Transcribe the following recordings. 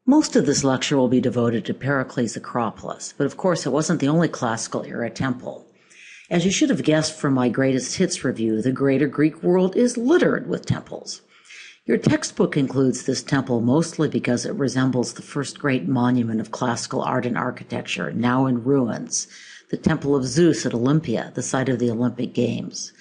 Most of this lecture will be devoted to Pericles' Acropolis, but of course it wasn't the only classical era temple. As you should have guessed from my greatest hits review, the greater Greek world is littered with temples. Your textbook includes this temple mostly because it resembles the first great monument of classical art and architecture, now in ruins, the Temple of Zeus at Olympia, the site of the Olympic Games.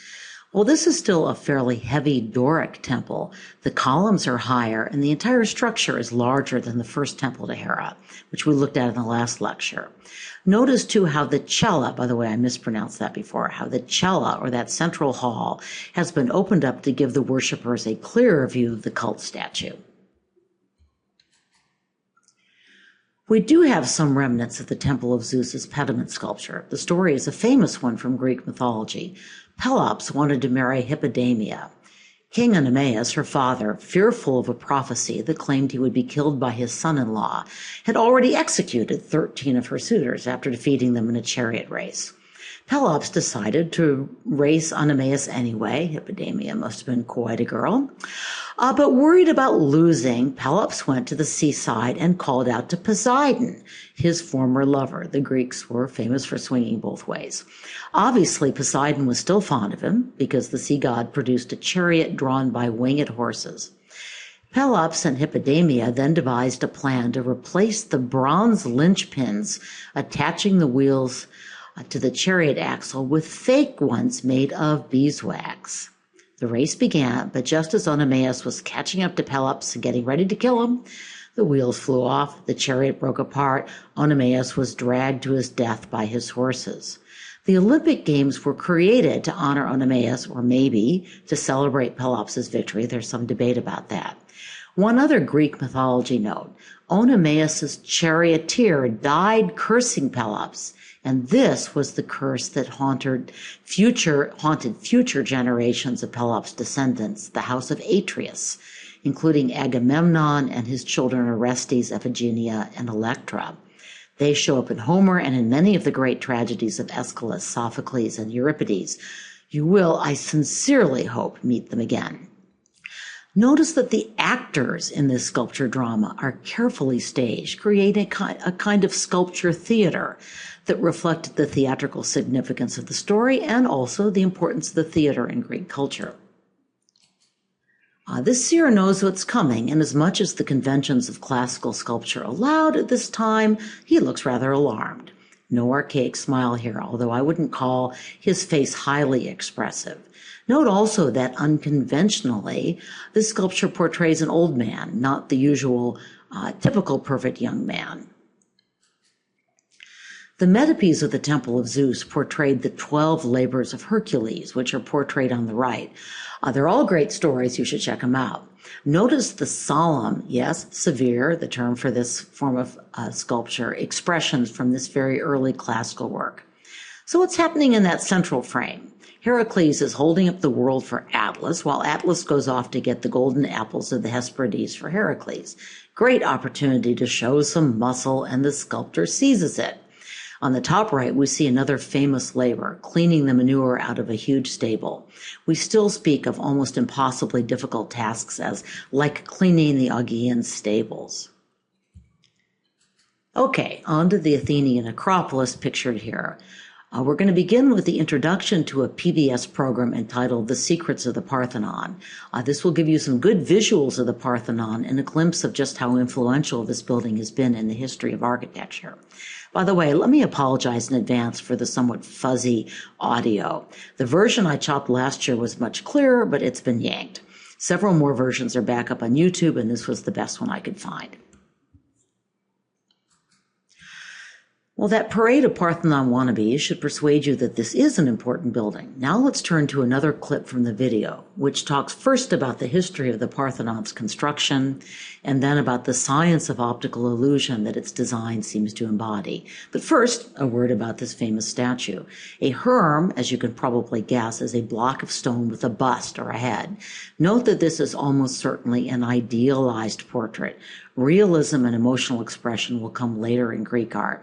While this is still a fairly heavy Doric temple, the columns are higher and the entire structure is larger than the first temple to Hera, which we looked at in the last lecture. Notice too how the cella, by the way, I mispronounced that before, how the cella, or that central hall, has been opened up to give the worshippers a clearer view of the cult statue. We do have some remnants of the Temple of Zeus's pediment sculpture. The story is a famous one from Greek mythology. Pelops wanted to marry Hippodamia. King Oenomaus, her father, fearful of a prophecy that claimed he would be killed by his son-in-law, had already executed 13 of her suitors after defeating them in a chariot race. Pelops decided to race Oenomaus anyway. Hippodamia must have been quite a girl. But worried about losing, Pelops went to the seaside and called out to Poseidon, his former lover. The Greeks were famous for swinging both ways. Obviously, Poseidon was still fond of him because the sea god produced a chariot drawn by winged horses. Pelops and Hippodamia then devised a plan to replace the bronze linchpins attaching the wheels to the chariot axle with fake ones made of beeswax. The race began, but just as Oenomaus was catching up to Pelops and getting ready to kill him, the wheels flew off, the chariot broke apart, Oenomaus was dragged to his death by his horses. The Olympic Games were created to honor Oenomaus, or maybe to celebrate Pelops' victory. There's some debate about that. One other Greek mythology note, Oenomaus' charioteer died cursing Pelops, and this was the curse that haunted future generations of Pelops' descendants, the house of Atreus, including Agamemnon and his children Orestes, Iphigenia, and Electra. They show up in Homer and in many of the great tragedies of Aeschylus, Sophocles, and Euripides. You will, I sincerely hope, meet them again. Notice that the actors in this sculpture drama are carefully staged, creating a kind of sculpture theater that reflected the theatrical significance of the story and also the importance of the theater in Greek culture. This seer knows what's coming, and as much as the conventions of classical sculpture allowed at this time, he looks rather alarmed. No archaic smile here, although I wouldn't call his face highly expressive. Note also that unconventionally, this sculpture portrays an old man, not the usual typical perfect young man. The metopes of the Temple of Zeus portrayed the 12 labors of Hercules, which are portrayed on the right. They're all great stories. You should check them out. Notice the solemn, yes, severe, the term for this form of sculpture, expressions from this very early classical work. So what's happening in that central frame? Heracles is holding up the world for Atlas, while Atlas goes off to get the golden apples of the Hesperides for Heracles. Great opportunity to show some muscle, and the sculptor seizes it. On the top right, we see another famous labor, cleaning the manure out of a huge stable. We still speak of almost impossibly difficult tasks as like cleaning the Augean stables. Okay, on to the Athenian Acropolis pictured here. We're going to begin with the introduction to a PBS program entitled The Secrets of the Parthenon. This will give you some good visuals of the Parthenon and a glimpse of just how influential this building has been in the history of architecture. By the way, let me apologize in advance for the somewhat fuzzy audio. The version I chopped last year was much clearer, but it's been yanked. Several more versions are back up on YouTube, and this was the best one I could find. Well, that parade of Parthenon wannabes should persuade you that this is an important building. Now let's turn to another clip from the video, which talks first about the history of the Parthenon's construction, and then about the science of optical illusion that its design seems to embody. But first, a word about this famous statue. A herm, as you can probably guess, is a block of stone with a bust or a head. Note that this is almost certainly an idealized portrait. Realism and emotional expression will come later in Greek art.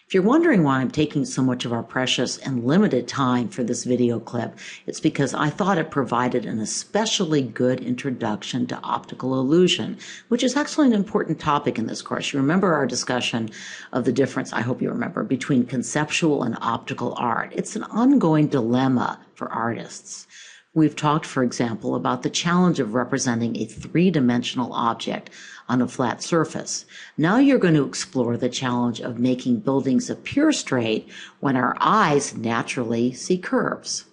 If you're wondering why I'm taking so much of our precious and limited time for this video clip, it's because I thought it provided an especially good introduction to optical illusion, which is actually an important topic in this course. You remember our discussion of the difference, I hope you remember, between conceptual and optical art. It's an ongoing dilemma for artists. We've talked, for example, about the challenge of representing a three-dimensional object on a flat surface. Now you're going to explore the challenge of making buildings appear straight when our eyes naturally see curves.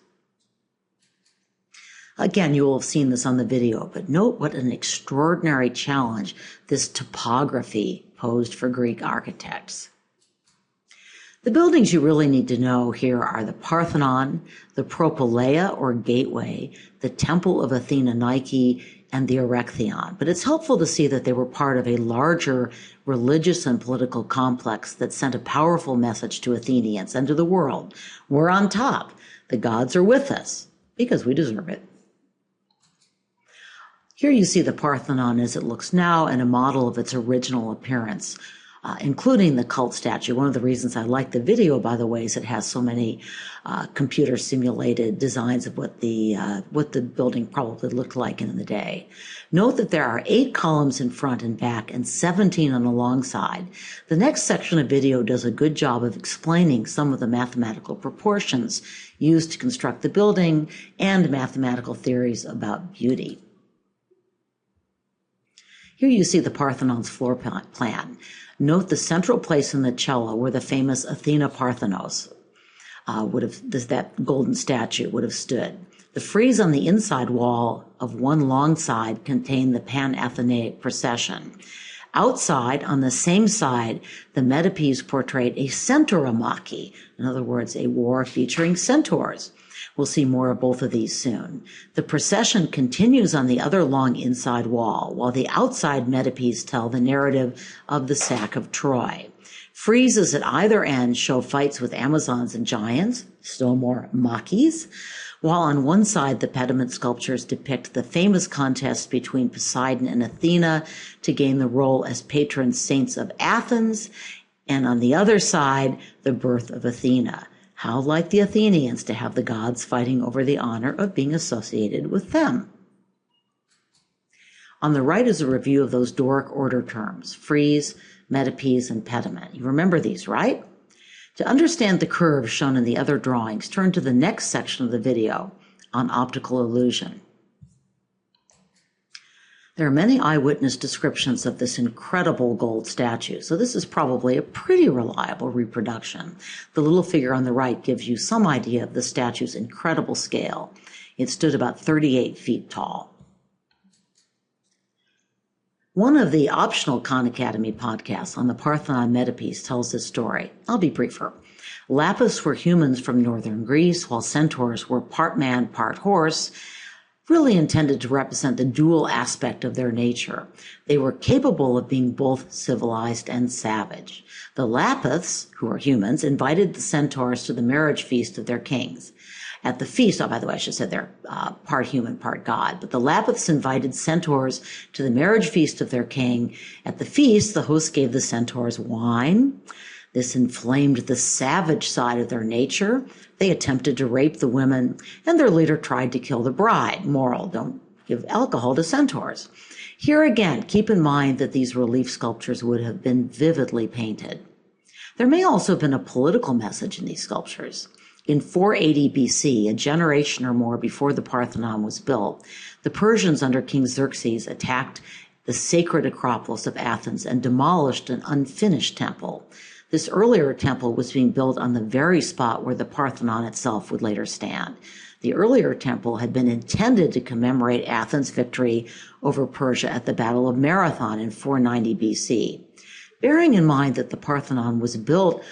Again, you will have seen this on the video, but note what an extraordinary challenge this topography posed for Greek architects. The buildings you really need to know here are the Parthenon, the Propylaea or Gateway, the Temple of Athenian, and the Erechtheion. But it's helpful to see that they were part of a larger religious and political complex that sent a powerful message to Athenians and to the world. We're on top. The gods are with us because we deserve it. Here you see the Parthenon as it looks now and a model of its original appearance, including the cult statue. One of the reasons I like the video, by the way, is it has so many computer simulated designs of what the building probably looked like in the day. Note that there are 8 columns in front and back and 17 on the long side. The next section of video does a good job of explaining some of the mathematical proportions used to construct the building and mathematical theories about beauty. Here you see the Parthenon's floor plan. Note the central place in the cella where the famous Athena Parthenos that golden statue would have stood. The frieze on the inside wall of one long side contained the Panathenaic procession. Outside, on the same side, the metopes portrayed a centauromachi, in other words, a war featuring centaurs. We'll see more of both of these soon. The procession continues on the other long inside wall, while the outside metopes tell the narrative of the sack of Troy. Friezes at either end show fights with Amazons and giants, still more machis, while on one side the pediment sculptures depict the famous contest between Poseidon and Athena to gain the role as patron saints of Athens, and on the other side, the birth of Athena. How like the Athenians to have the gods fighting over the honor of being associated with them. On the right is a review of those Doric order terms, frieze, metopes, and pediment. You remember these, right? To understand the curves shown in the other drawings, turn to the next section of the video on optical illusion. There are many eyewitness descriptions of this incredible gold statue, so this is probably a pretty reliable reproduction. The little figure on the right gives you some idea of the statue's incredible scale. It stood about 38 feet tall. One of the optional Khan Academy podcasts on the Parthenon metopes tells this story. I'll be briefer. Lapiths were humans from northern Greece, while centaurs were part man, part horse, really intended to represent the dual aspect of their nature. They were capable of being both civilized and savage. The Lapiths, who are humans, invited the centaurs to the marriage feast of their kings. At the feast, by the way, I should say they're part human, part god, but the Lapiths invited centaurs to the marriage feast of their king. At the feast, the host gave the centaurs wine. This inflamed the savage side of their nature. They attempted to rape the women, and their leader tried to kill the bride. Moral, don't give alcohol to centaurs. Here again, keep in mind that these relief sculptures would have been vividly painted. There may also have been a political message in these sculptures. In 480 BC, a generation or more before the Parthenon was built, the Persians under King Xerxes attacked the sacred Acropolis of Athens and demolished an unfinished temple. This earlier temple was being built on the very spot where the Parthenon itself would later stand. The earlier temple had been intended to commemorate Athens' victory over Persia at the Battle of Marathon in 490 BC. Bearing in mind that the Parthenon was built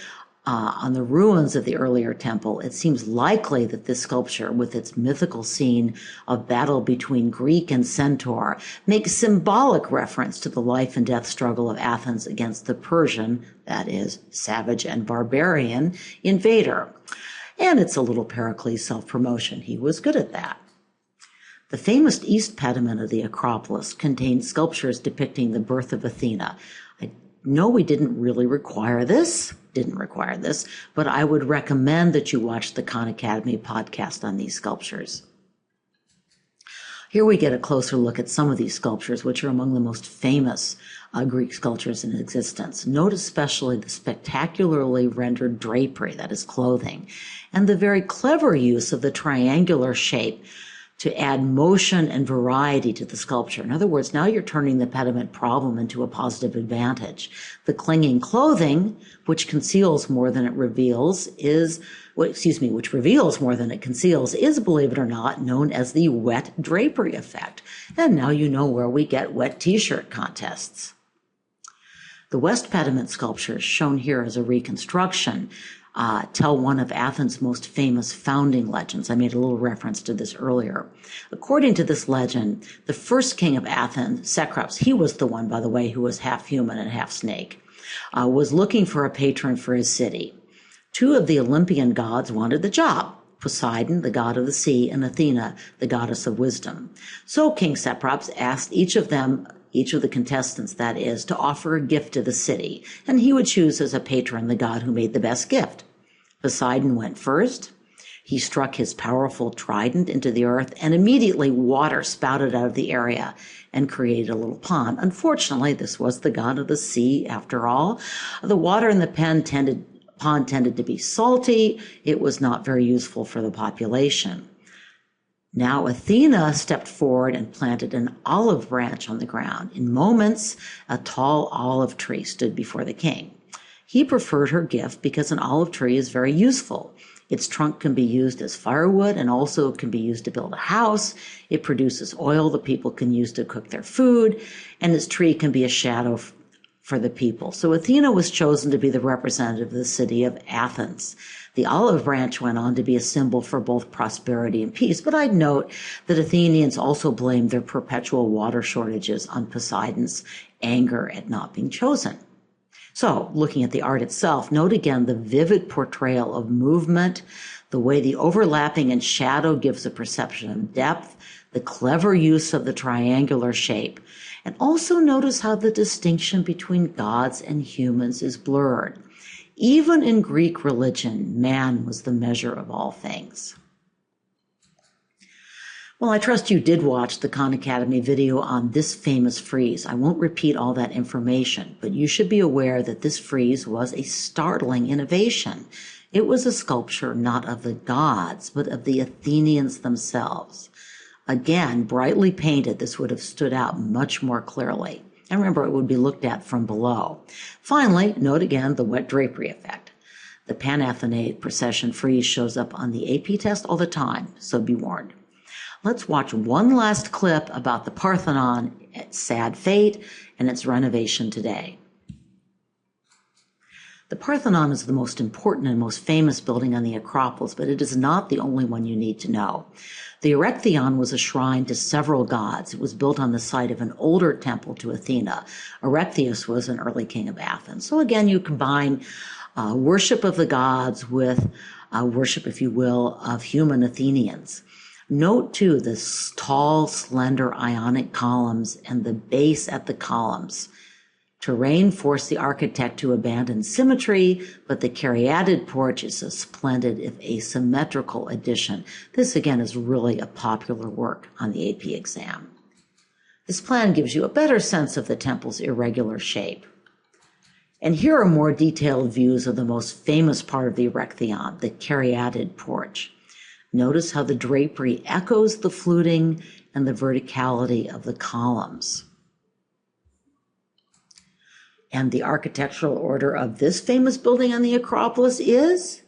on the ruins of the earlier temple, it seems likely that this sculpture, with its mythical scene of battle between Greek and centaur, makes symbolic reference to the life and death struggle of Athens against the Persian, that is, savage and barbarian, invader. And it's a little Pericles self-promotion. He was good at that. The famous east pediment of the Acropolis contains sculptures depicting the birth of Athena. I No, we didn't really require this. But I would recommend that you watch the Khan Academy podcast on these sculptures. Here we get a closer look at some of these sculptures, which are among the most famous Greek sculptures in existence. Note especially the spectacularly rendered drapery, that is clothing, and the very clever use of the triangular shape to add motion and variety to the sculpture. In other words, now you're turning the pediment problem into a positive advantage. The clinging clothing, which conceals more than it reveals, which reveals more than it conceals, is, believe it or not, known as the wet drapery effect. And now you know where we get wet t-shirt contests. The West pediment sculptures, shown here as a reconstruction, tell one of Athens' most famous founding legends. I made a little reference to this earlier. According to this legend, the first king of Athens, Cecrops, he was the one, by the way, who was half human and half snake, was looking for a patron for his city. Two of the Olympian gods wanted the job: Poseidon, the god of the sea, and Athena, the goddess of wisdom. So King Cecrops asked each of the contestants, that is, to offer a gift to the city, and he would choose as a patron the god who made the best gift. Poseidon went first. He struck his powerful trident into the earth, and immediately water spouted out of the area and created a little pond. Unfortunately, this was the god of the sea after all. The water in the pond tended to be salty. It was not very useful for the population. Now Athena stepped forward and planted an olive branch on the ground. In moments, a tall olive tree stood before the king. He preferred her gift because an olive tree is very useful. Its trunk can be used as firewood and also can be used to build a house. It produces oil that people can use to cook their food, and its tree can be a shadow for the people. So Athena was chosen to be the representative of the city of Athens. The olive branch went on to be a symbol for both prosperity and peace, but I'd note that Athenians also blamed their perpetual water shortages on Poseidon's anger at not being chosen. So, looking at the art itself, note again the vivid portrayal of movement, the way the overlapping and shadow gives a perception of depth, the clever use of the triangular shape, and also notice how the distinction between gods and humans is blurred. Even in Greek religion, man was the measure of all things. Well, I trust you did watch the Khan Academy video on this famous frieze. I won't repeat all that information, but you should be aware that this frieze was a startling innovation. It was a sculpture not of the gods, but of the Athenians themselves. Again, brightly painted, this would have stood out much more clearly. And remember, it would be looked at from below. Finally, note again the wet drapery effect. The Panathenaic procession frieze shows up on the AP test all the time, so be warned. Let's watch one last clip about the Parthenon, its sad fate, and its renovation today. The Parthenon is the most important and most famous building on the Acropolis, but it is not the only one you need to know. The Erechtheion was a shrine to several gods. It was built on the site of an older temple to Athena. Erechtheion was an early king of Athens. So again, you combine worship of the gods with worship, if you will, of human Athenians. Note, too, the tall, slender Ionic columns and the base at the columns. Terrain forced the architect to abandon symmetry, but the caryatid porch is a splendid, if asymmetrical, addition. This, again, is really a popular work on the AP exam. This plan gives you a better sense of the temple's irregular shape. And here are more detailed views of the most famous part of the Erechtheion, the caryatid porch. Notice how the drapery echoes the fluting and the verticality of the columns. And the architectural order of this famous building on the Acropolis is,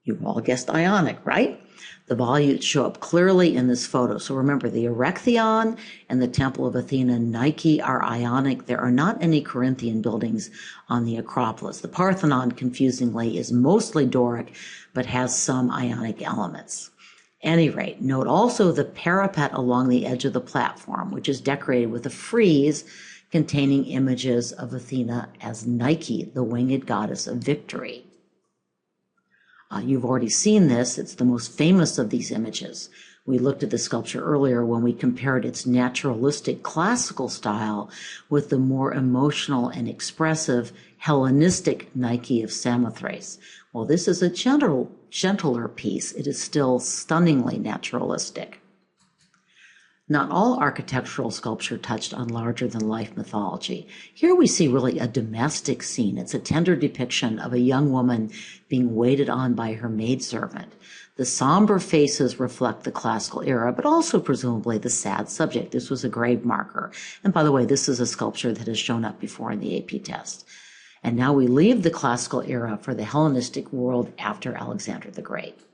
you've all guessed Ionic, right? The volutes show up clearly in this photo. So remember, the Erechtheion and the Temple of Athena Nike are Ionic. There are not any Corinthian buildings on the Acropolis. The Parthenon, confusingly, is mostly Doric, but has some Ionic elements. At any rate, note also the parapet along the edge of the platform, which is decorated with a frieze containing images of Athena as Nike, the winged goddess of victory. You've already seen this. It's the most famous of these images. We looked at the sculpture earlier when we compared its naturalistic classical style with the more emotional and expressive Hellenistic Nike of Samothrace. While this is a gentler piece, it is still stunningly naturalistic. Not all architectural sculpture touched on larger-than-life mythology. Here we see really a domestic scene. It's a tender depiction of a young woman being waited on by her maidservant. The somber faces reflect the classical era, but also presumably the sad subject. This was a grave marker. And by the way, this is a sculpture that has shown up before in the AP test. And now we leave the classical era for the Hellenistic world after Alexander the Great.